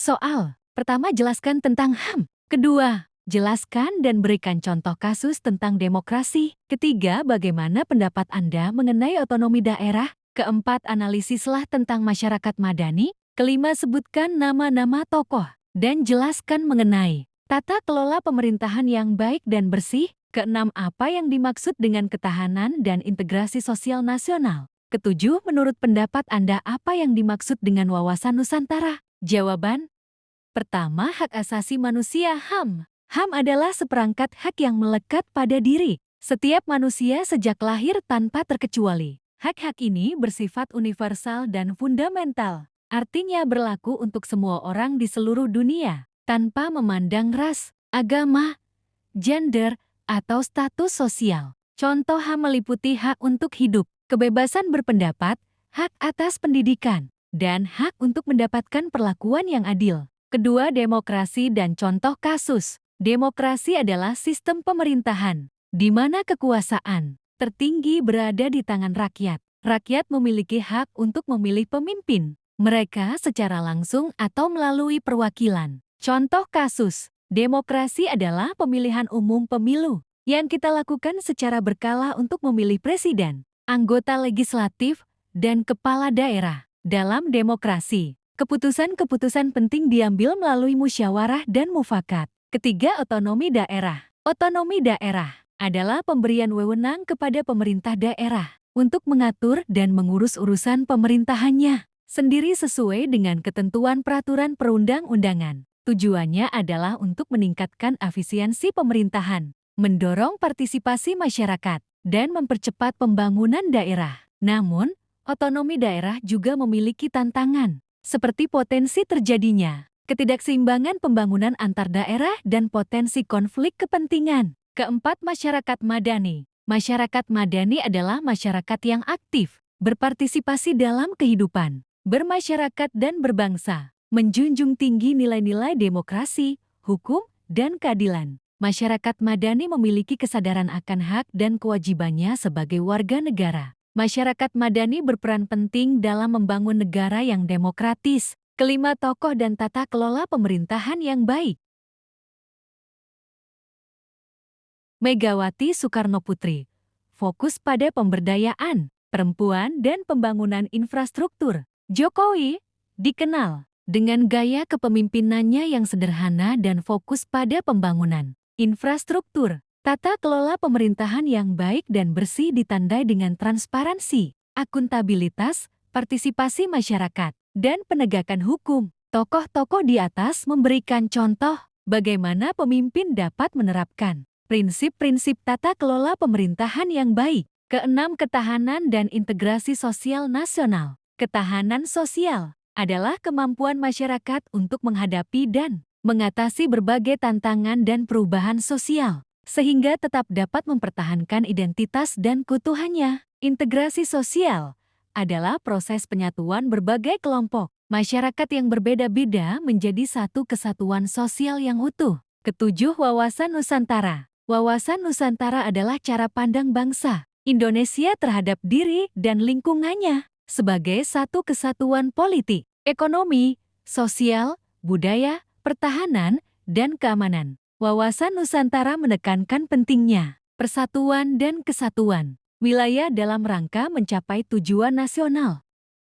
Soal pertama, jelaskan tentang HAM. Kedua, jelaskan dan berikan contoh kasus tentang demokrasi. Ketiga, bagaimana pendapat Anda mengenai otonomi daerah? Keempat, analisislah tentang masyarakat madani. Kelima, sebutkan nama-nama tokoh dan jelaskan mengenai tata kelola pemerintahan yang baik dan bersih. Keenam, apa yang dimaksud dengan ketahanan dan integrasi sosial nasional? Ketujuh, menurut pendapat Anda apa yang dimaksud dengan wawasan Nusantara? Jawaban: pertama, hak asasi manusia HAM. HAM adalah seperangkat hak yang melekat pada diri setiap manusia sejak lahir tanpa terkecuali. Hak-hak ini bersifat universal dan fundamental. Artinya berlaku untuk semua orang di seluruh dunia, tanpa memandang ras, agama, gender, atau status sosial. Contoh HAM meliputi hak untuk hidup, kebebasan berpendapat, hak atas pendidikan, dan hak untuk mendapatkan perlakuan yang adil. Kedua, demokrasi dan contoh kasus. Demokrasi adalah sistem pemerintahan, di mana kekuasaan tertinggi berada di tangan rakyat. Rakyat memiliki hak untuk memilih pemimpin mereka secara langsung atau melalui perwakilan. Contoh kasus. Demokrasi adalah pemilihan umum pemilu yang kita lakukan secara berkala untuk memilih presiden, anggota legislatif, dan kepala daerah. Dalam demokrasi, keputusan-keputusan penting diambil melalui musyawarah dan mufakat. Ketiga, otonomi daerah. Otonomi daerah adalah pemberian wewenang kepada pemerintah daerah untuk mengatur dan mengurus urusan pemerintahannya sendiri sesuai dengan ketentuan peraturan perundang-undangan. Tujuannya adalah untuk meningkatkan efisiensi pemerintahan, mendorong partisipasi masyarakat, dan mempercepat pembangunan daerah. Namun, otonomi daerah juga memiliki tantangan, seperti potensi terjadinya ketidakseimbangan pembangunan antar daerah dan potensi konflik kepentingan. Keempat, masyarakat madani. Masyarakat madani adalah masyarakat yang aktif, berpartisipasi dalam kehidupan bermasyarakat dan berbangsa, menjunjung tinggi nilai-nilai demokrasi, hukum, dan keadilan. Masyarakat madani memiliki kesadaran akan hak dan kewajibannya sebagai warga negara. Masyarakat madani berperan penting dalam membangun negara yang demokratis. Kelima, tokoh dan tata kelola pemerintahan yang baik. Megawati Soekarnoputri fokus pada pemberdayaan perempuan dan pembangunan infrastruktur. Jokowi dikenal dengan gaya kepemimpinannya yang sederhana dan fokus pada pembangunan infrastruktur. Tata kelola pemerintahan yang baik dan bersih ditandai dengan transparansi, akuntabilitas, partisipasi masyarakat, dan penegakan hukum. Tokoh-tokoh di atas memberikan contoh bagaimana pemimpin dapat menerapkan prinsip-prinsip tata kelola pemerintahan yang baik. Keenam, ketahanan dan integrasi sosial nasional. Ketahanan sosial adalah kemampuan masyarakat untuk menghadapi dan mengatasi berbagai tantangan dan perubahan sosial, sehingga tetap dapat mempertahankan identitas dan keutuhannya. Integrasi sosial adalah proses penyatuan berbagai kelompok masyarakat yang berbeda-beda menjadi satu kesatuan sosial yang utuh. Ketujuh, wawasan Nusantara. Wawasan Nusantara adalah cara pandang bangsa Indonesia terhadap diri dan lingkungannya sebagai satu kesatuan politik, ekonomi, sosial, budaya, pertahanan, dan keamanan. Wawasan Nusantara menekankan pentingnya persatuan dan kesatuan wilayah dalam rangka mencapai tujuan nasional.